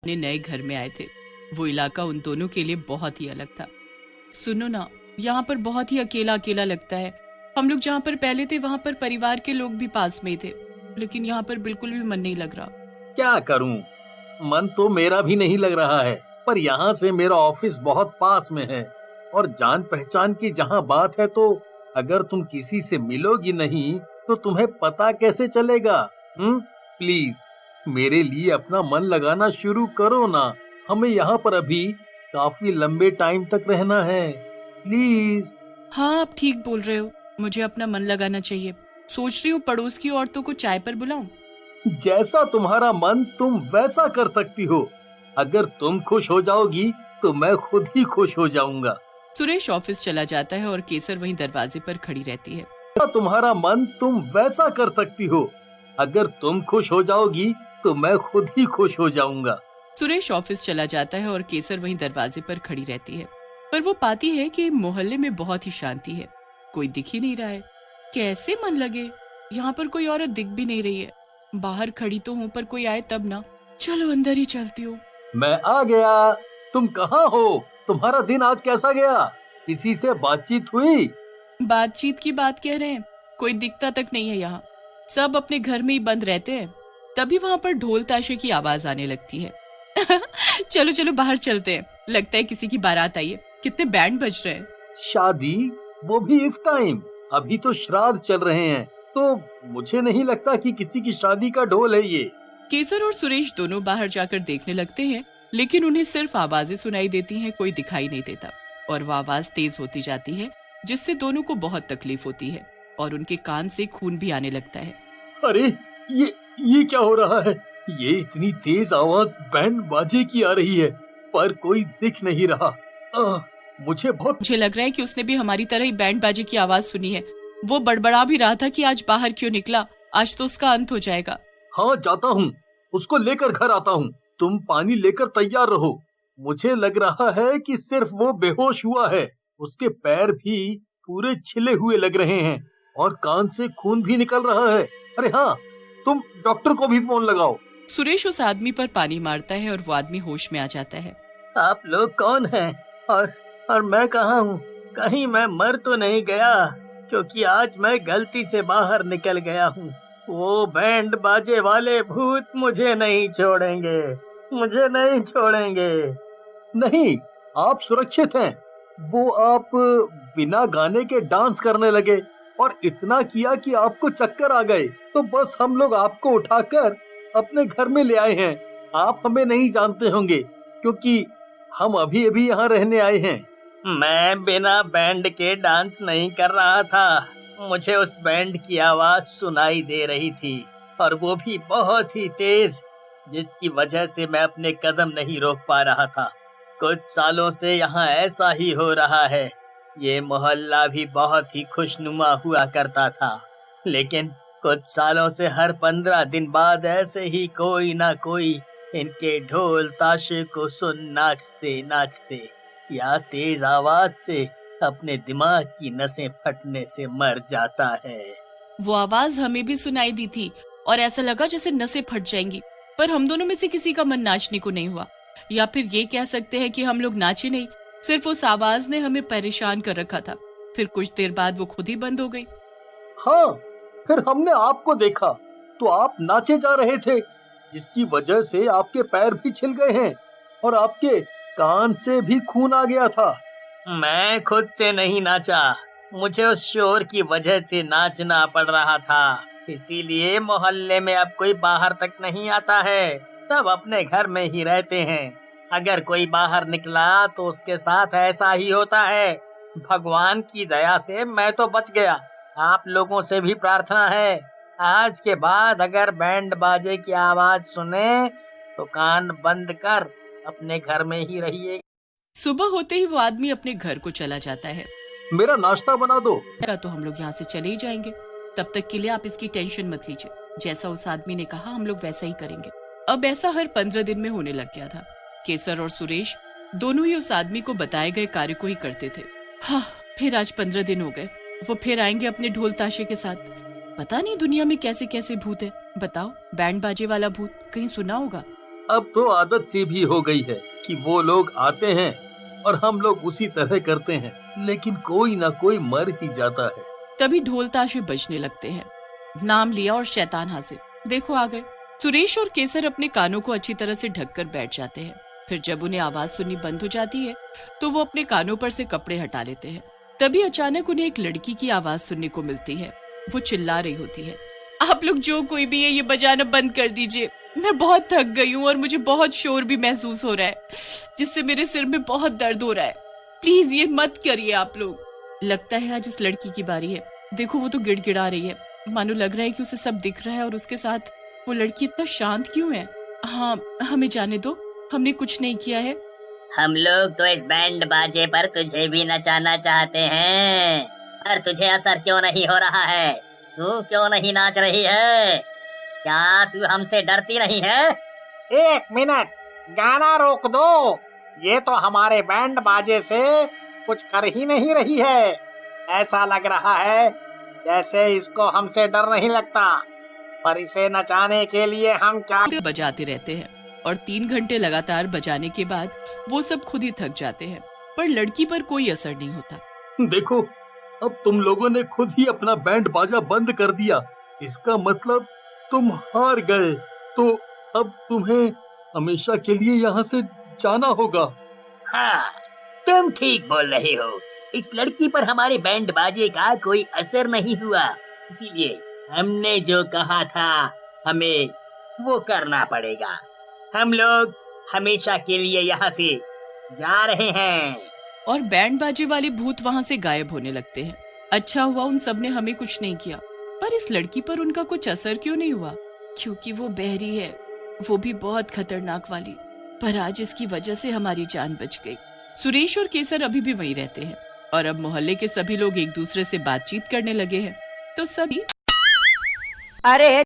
अपने नए घर में आए थे। वो इलाका उन दोनों के लिए बहुत ही अलग था। सुनो ना, यहाँ पर बहुत ही अकेला अकेला लगता है। हम लोग जहाँ पर पहले थे वहाँ पर परिवार के लोग भी पास में ही थे, लेकिन यहाँ पर बिल्कुल भी मन नहीं लग रहा। क्या करूं, मन तो मेरा भी नहीं लग रहा है, पर यहाँ से मेरा ऑफिस बहुत पास में है और जान पहचान की जहाँ बात है तो अगर तुम किसी से मिलोगी नहीं तो तुम्हें पता कैसे चलेगा? प्लीज मेरे लिए अपना मन लगाना शुरू करो ना। हमें यहाँ पर अभी काफी लंबे टाइम तक रहना है, प्लीज। हाँ, आप ठीक बोल रहे हो, मुझे अपना मन लगाना चाहिए। सोच रही हूँ पड़ोस की औरतों को चाय पर बुलाऊं। जैसा तुम्हारा मन तुम वैसा कर सकती हो। अगर तुम खुश हो जाओगी तो मैं खुद ही खुश हो जाऊंगा। सुरेश ऑफिस चला जाता है और केसर वहीं दरवाजे पर खड़ी रहती है। तुम्हारा मन तुम वैसा कर सकती हो। अगर तुम खुश हो जाओगी तो मैं खुद ही खुश हो जाऊंगा। सुरेश ऑफिस चला जाता है और केसर वहीं दरवाजे पर खड़ी रहती है, पर वो पाती है कि मोहल्ले में बहुत ही शांति है। कोई दिख ही नहीं रहा है। कैसे मन लगे, यहाँ पर कोई औरत दिख भी नहीं रही है। बाहर खड़ी तो हूँ, पर कोई आए तब ना। चलो अंदर ही चलती हूँ। मैं आ गया। तुम कहाँ हो? तुम्हारा दिन आज कैसा गया? किसी से बातचीत हुई? बातचीत की बात कह रहे हैं, कोई दिखता तक नहीं है यहाँ। सब अपने घर में ही बंद रहते हैं। तभी वहाँ पर ढोल ताशे की आवाज आने लगती है। चलो चलो बाहर चलते हैं, लगता है किसी की बारात आई है। कितने बैंड बज रहे हैं। शादी, वो भी इस टाइम? अभी तो श्राद्ध चल रहे हैं, तो मुझे नहीं लगता कि किसी की शादी का ढोल है ये। केसर और सुरेश दोनों बाहर जाकर देखने लगते हैं, लेकिन उन्हें सिर्फ आवाजें सुनाई देती हैं, कोई दिखाई नहीं देता। और वो आवाज तेज होती जाती है, जिससे दोनों को बहुत तकलीफ होती है और उनके कान से खून भी आने लगता है। अरे ये क्या हो रहा है? ये इतनी तेज आवाज बैंड बाजे की आ रही है, पर कोई दिख नहीं रहा। मुझे लग रहा है कि उसने भी हमारी तरह ही बैंड बाजे की आवाज सुनी है। वो बड़बड़ा भी रहा था कि आज बाहर क्यों निकला, आज तो उसका अंत हो जाएगा। हाँ, जाता हूँ, उसको लेकर घर आता हूँ। तुम पानी लेकर तैयार रहो। मुझे लग रहा है कि सिर्फ वो बेहोश हुआ है। उसके पैर भी पूरे छिले हुए लग रहे हैं और कान से खून भी निकल रहा है। अरे हाँ, तुम डॉक्टर को भी फोन लगाओ। सुरेश उस आदमी पर पानी मारता है और वो आदमी होश में आ जाता है। आप लोग कौन हैं और मैं कहाँ हूँ? कहीं मैं मर तो नहीं गया? क्योंकि आज मैं गलती से बाहर निकल गया हूँ। वो बैंड बाजे वाले भूत मुझे नहीं छोड़ेंगे, मुझे नहीं छोड़ेंगे। नहीं, आप सुरक्षित हैं। वो आप बिना गाने के डांस करने लगे और इतना किया कि आपको चक्कर आ गए, तो बस हम लोग आपको उठाकर अपने घर में ले आए हैं। आप हमें नहीं जानते होंगे क्योंकि हम अभी अभी यहाँ रहने आए हैं। मैं बिना बैंड के डांस नहीं कर रहा था। मुझे उस बैंड की आवाज सुनाई दे रही थी और वो भी बहुत ही तेज, जिसकी वजह से मैं अपने कदम नहीं रोक पा रहा था। कुछ सालों से यहाँ ऐसा ही हो रहा है। ये मोहल्ला भी बहुत ही खुशनुमा हुआ करता था, लेकिन कुछ सालों से हर 15 दिन बाद ऐसे ही कोई ना कोई इनके ढोल ताशे को सुन नाचते नाचते या तेज आवाज से अपने दिमाग की नसें फटने से मर जाता है। वो आवाज हमें भी सुनाई दी थी और ऐसा लगा जैसे नसें फट जाएंगी, पर हम दोनों में से किसी का मन नाचने को नहीं हुआ। या फिर ये कह सकते हैं कि हम लोग नाचे नहीं, सिर्फ उस आवाज ने हमें परेशान कर रखा था। फिर कुछ देर बाद वो खुद ही बंद हो गई। हाँ, फिर हमने आपको देखा तो आप नाचे जा रहे थे, जिसकी वजह से आपके पैर भी छिल गए हैं और आपके कान से भी खून आ गया था। मैं खुद से नहीं नाचा, मुझे उस शोर की वजह से नाचना पड़ रहा था। इसीलिए मोहल्ले में अब कोई बाहर तक नहीं आता है, सब अपने घर में ही रहते हैं। अगर कोई बाहर निकला तो उसके साथ ऐसा ही होता है। भगवान की दया से मैं तो बच गया। आप लोगों से भी प्रार्थना है, आज के बाद अगर बैंड बाजे की आवाज सुने तो कान बंद कर अपने घर में ही रहिए। सुबह होते ही वो आदमी अपने घर को चला जाता है। मेरा नाश्ता बना दो। तो हम लोग यहाँ से चले ही जाएंगे। तब तक के लिए आप इसकी टेंशन मत लीजिए। जैसा उस आदमी ने कहा हम लोग वैसा ही करेंगे। अब ऐसा हर 15 दिन में होने लग गया था। केसर और सुरेश दोनों ही उस आदमी को बताए गए कार्य को ही करते थे। हाँ, फिर आज 15 दिन हो गए। वो फिर आएंगे अपने ढोल ताशे के साथ। पता नहीं दुनिया में कैसे कैसे भूत है। बताओ, बैंड बाजे वाला भूत कहीं सुना होगा? अब तो आदत सी भी हो गई है कि वो लोग आते हैं और हम लोग उसी तरह करते हैं, लेकिन कोई ना कोई मर ही जाता है। तभी ढोल ताशे बजने लगते हैं। नाम लिया और शैतान हाजिर, देखो आ गए। सुरेश और केसर अपने कानों को अच्छी तरह से ढककर बैठ जाते हैं। फिर जब उन्हें आवाज सुननी बंद हो जाती है तो वो अपने कानों पर से कपड़े हटा लेते हैं। तभी अचानक उन्हें एक लड़की की आवाज सुनने को मिलती है। वो चिल्ला रही होती है, आप लोग जो कोई भी है ये बजाना बंद कर दीजिए, मैं बहुत थक गई हूँ और मुझे बहुत शोर भी महसूस हो रहा है, जिससे मेरे सिर में बहुत दर्द हो रहा है, प्लीज ये मत करिए आप लोग। लगता है आज इस लड़की की बारी है। देखो वो तो गिड़गिड़ा रही है, मानो लग रहा है कि उसे सब दिख रहा है। और उसके साथ वो लड़की इतना शांत क्यों है? हाँ, हमें जाने दो, हमने कुछ नहीं किया है। हम लोग तो इस बैंड बाजे पर तुझे भी नचाना चाहते हैं, पर तुझे असर क्यों नहीं हो रहा है? तू क्यों नहीं नाच रही है? क्या तू हमसे डरती नहीं है? 1 मिनट, गाना रोक दो। ये तो हमारे बैंड बाजे से कुछ कर ही नहीं रही है। ऐसा लग रहा है जैसे इसको हमसे डर नहीं लगता, पर इसे नचाने के लिए हम क्या बजाते रहते हैं और 3 घंटे लगातार बजाने के बाद वो सब खुद ही थक जाते हैं, पर लड़की पर कोई असर नहीं होता। देखो, अब तुम लोगों ने खुद ही अपना बैंड बाजा बंद कर दिया। इसका मतलब तुम हार गए, तो अब तुम्हें हमेशा के लिए यहाँ से जाना होगा। हाँ, तुम ठीक बोल रहे हो। इस लड़की पर हमारे बैंड बाजे का कोई असर नहीं हुआ, इसीलिए हमने जो कहा था हमें वो करना पड़ेगा। हम लोग हमेशा के लिए यहाँ से जा रहे हैं। और बैंड बाजे वाले भूत वहाँ से गायब होने लगते हैं। अच्छा हुआ उन सब ने हमें कुछ नहीं किया, पर इस लड़की पर उनका कुछ असर क्यों नहीं हुआ? क्योंकि वो बहरी है, वो भी बहुत खतरनाक वाली। पर आज इसकी वजह से हमारी जान बच गई। सुरेश और केसर अभी भी वहीं रहते हैं और अब मोहल्ले के सभी लोग एक दूसरे से बातचीत करने लगे हैं। तो सभी अरे